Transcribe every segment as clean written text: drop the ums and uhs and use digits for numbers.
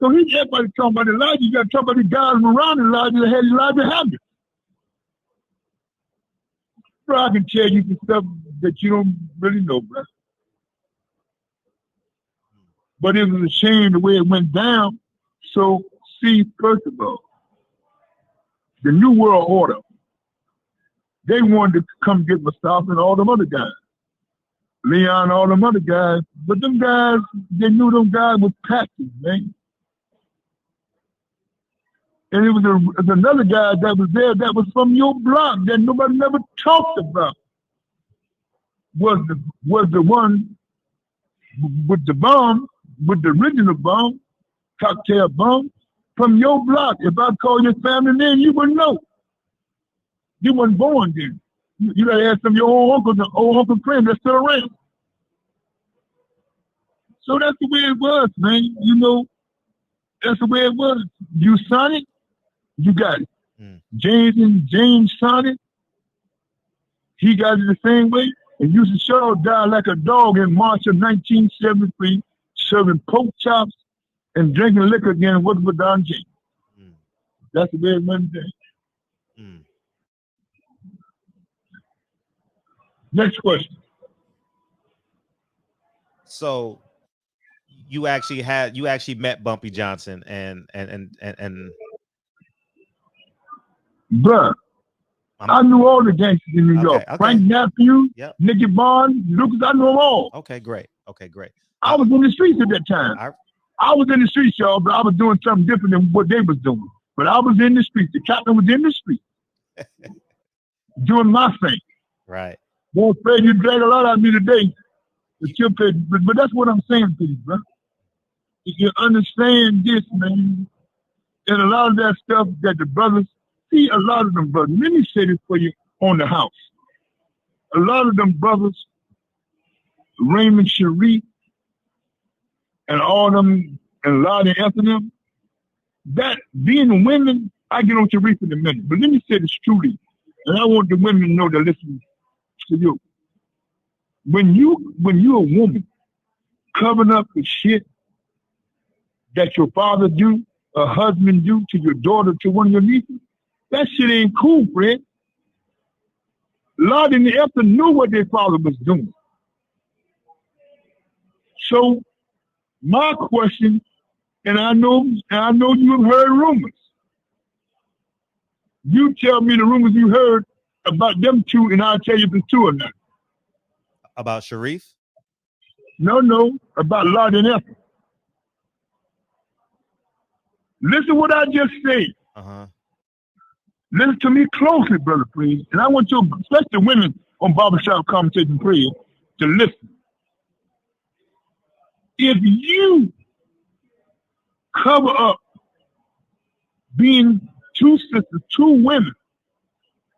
So everybody talking about Elijah. You got to talk about the guys around Elijah that had Elijah happen. Bro, I can tell you some stuff that you don't really know, bro. But it was a shame the way it went down. So, see, first of all, the New World Order, they wanted to come get Mustafa and all them other guys. Leon, all them other guys. But them guys, they knew them guys was pastors, man. And it was another guy that was there that was from your block that nobody never talked about. Was the one with the bomb, with the original bomb, cocktail bomb, from your block. If I call your family name, you wouldn't know. You weren't born then. You gotta ask some of your old uncle friends that's still around. So that's the way it was, man. You know, that's the way it was. You signed it, you got it. James signed it. He got it the same way. And Yusuf Shaw died like a dog in March of 1973, serving pork chops and drinking liquor again with Don James. That's the way it went down. Next question. So you actually met Bumpy Johnson and Bruh, I knew all the gangsters in New York. Okay. Frank Nephew, Yep. Nicky Bond, Lucas, I knew them all. Okay, great. I was in the streets at that time. I was in the streets, y'all, but I was doing something different than what they was doing. But I was in the streets. The captain was in the streets. Doing my thing. Right. Won't afraid you drag a lot out of me today. But that's what I'm saying to you, bro. If you understand this, man, and a lot of that stuff that the brothers, see a lot of them brothers, let me say this for you on the house. A lot of them brothers, Raymond Sharif, and all them, and Lottie and them, that being women, I get on Sharif in a minute, but let me say this truly, and I want the women to know that listen to you. When you're a woman covering up the shit that your father do, a husband do to your daughter, to one of your nieces, that shit ain't cool, friend. Lottie and the Esther knew what their father was doing. So my question, and I know you've heard rumors. You tell me the rumors you heard about them two, and I'll tell you if it's true or not. About Sharif? No, about Lottie and Esther. Listen what I just said. Listen to me closely, brother, please. And I want you, especially women on Barbershop Conversation Prayer, to listen. If you cover up being two sisters, two women,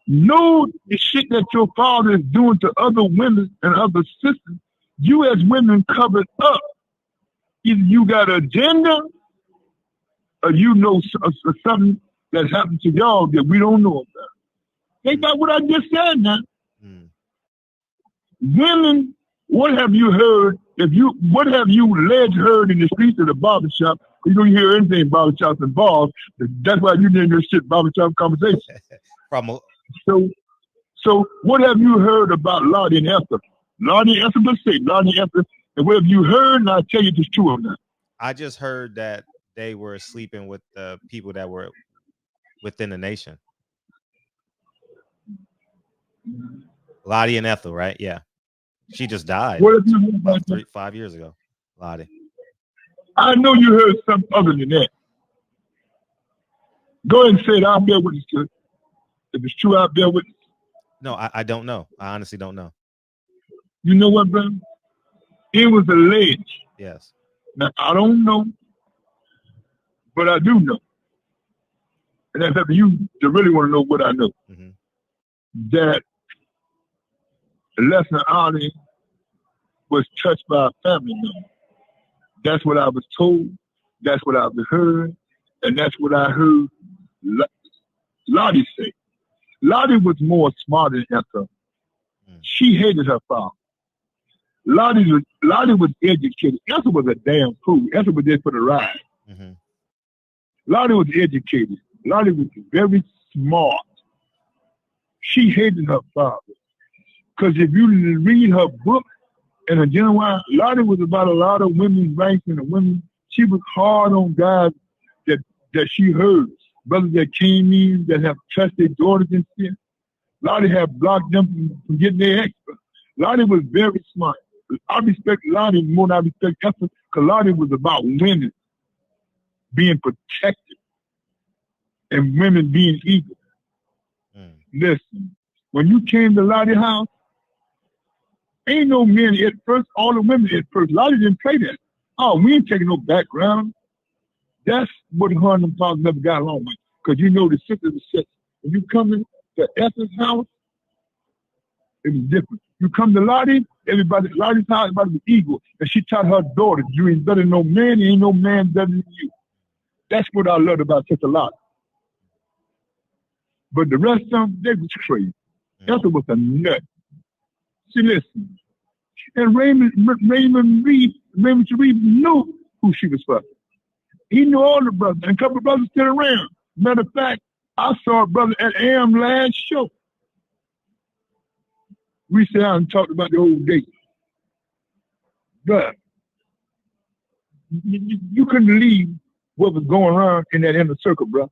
know the shit that your father is doing to other women and other sisters, you as women covered up. Either you got an agenda or you know something that's happened to y'all that we don't know about. Think about what I just said now. Women, what have you heard? What have you heard in the streets of the barbershop? You don't hear anything in barbershops and bars. That's why you name your shit Barbershop Conversation. So what have you heard about Lottie and Esther? Lottie and Esther, let's say Lottie and Esther, and what have you heard? And I'll tell you if it's true or not. I just heard that they were sleeping with the people that were within the nation. Lottie and Ethel, right? Yeah. She just died about 5 years ago. Lottie. I know you heard something other than that. Go ahead and say it. I'll bear witness to it. If it's true, I'll bear witness. No, I don't know. I honestly don't know. You know what, brother? It was alleged. Yes. Now, I don't know, but I do know. And that's up to you to really want to know what I know. That Lesson Arnie was touched by a family member. That's what I was told. That's what I've heard. And that's what I heard Lottie say. Lottie was more smart than Esther. She hated her father. Lottie was educated. Esther was a damn fool. Esther was there for the ride. Lottie was educated. Lottie was very smart. She hated her father. Because if you read her book, and a genuine, Lottie was about a lot of women's rights and the women. She was hard on guys that she heard. Brothers that came in that have touched their daughters and shit. Lottie had blocked them from getting their extra. Lottie was very smart. I respect Lottie more than I respect Esther, because Lottie was about women being protected and women being equal. Listen, when you came to Lottie's house, ain't no men at first, all the women at first. Lottie didn't play that. Oh, we ain't taking no background. That's what her and them fathers never got along with. Because you know the sisters are sex. When you come to Esther's house, it was different. You come to Lottie, Lottie's house, everybody was equal. And she taught her daughters, you ain't better than no man, ain't no man better than you. That's what I loved about Sister Lottie. But the rest of them, they was crazy. Esther was a nut. She listened. And Raymond Reed knew who she was fucking. He knew all the brothers, and a couple of brothers still around. Matter of fact, I saw a brother at Am last show. We sat down and talked about the old days. But you couldn't believe what was going on in that inner circle, bro.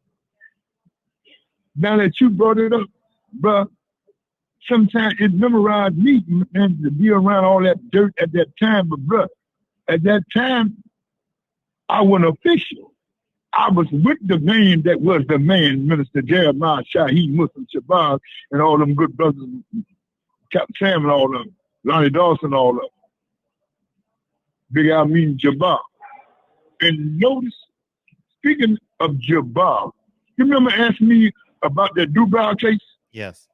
Now that you brought it up, bro, sometimes it memorized me, man, to be around all that dirt at that time. But, bro, at that time, I wasn't official. I was with the man that was the man, Minister Jeremiah Shaheed Muslim Shabazz, and all them good brothers, Captain Sam and all of them, Lonnie Dawson, all of them. Big Amin Jabbar. And notice, speaking of Jabbar, you remember asking me about that Dubai case? Yes.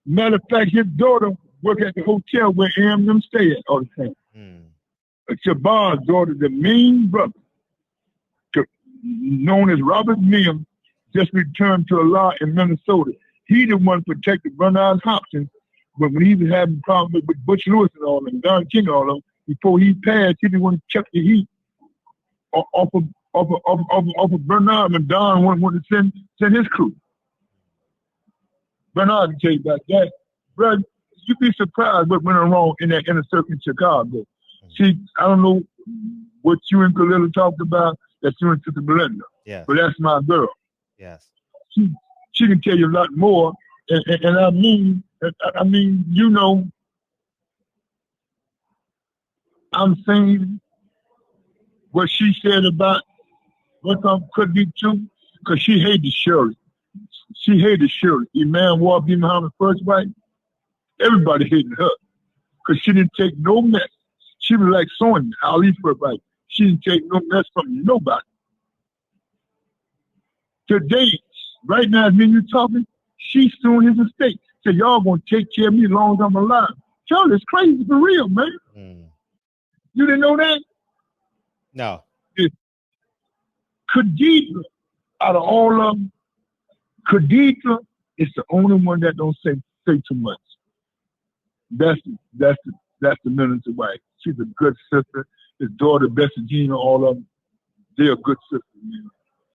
Matter of fact, his daughter worked at the hotel where them stay at all the time. Jabbar's daughter, the main brother, known as Robert Mims, just returned to Allah in Minnesota. He the one protected Bernard Hopkins when he was having problems with Butch Lewis and all them, Don King and all them. Before he passed, he didn't want to check the heat off of Bernard, and Don wanted to send his crew. Bernard can tell you about that. Brother, you'd be surprised what went wrong in that inner circle in Chicago. See, I don't know what you and Kalila talked about, that you and Sister Belinda. Yes. But that's my girl. Yes. She can tell you a lot more. And I mean, you know, I'm saying what she said about what could be true, because she hated Shirley. She hated Shirley. Imam Wahab bin Muhammad's first wife, everybody hated her because she didn't take no mess. She was like Sonia, Ali's first wife. She didn't take no mess from nobody. Today, right now, as me and you talking, she's suing his estate. So y'all gonna take care of me as long as I'm alive. Charlie's crazy for real, man. You didn't know that? No. Khadija, out of all of them, Khadija is the only one that don't say too much. That's the minister's wife. She's a good sister. His daughter, Bessie Gina, all of them, they're a good sister, man.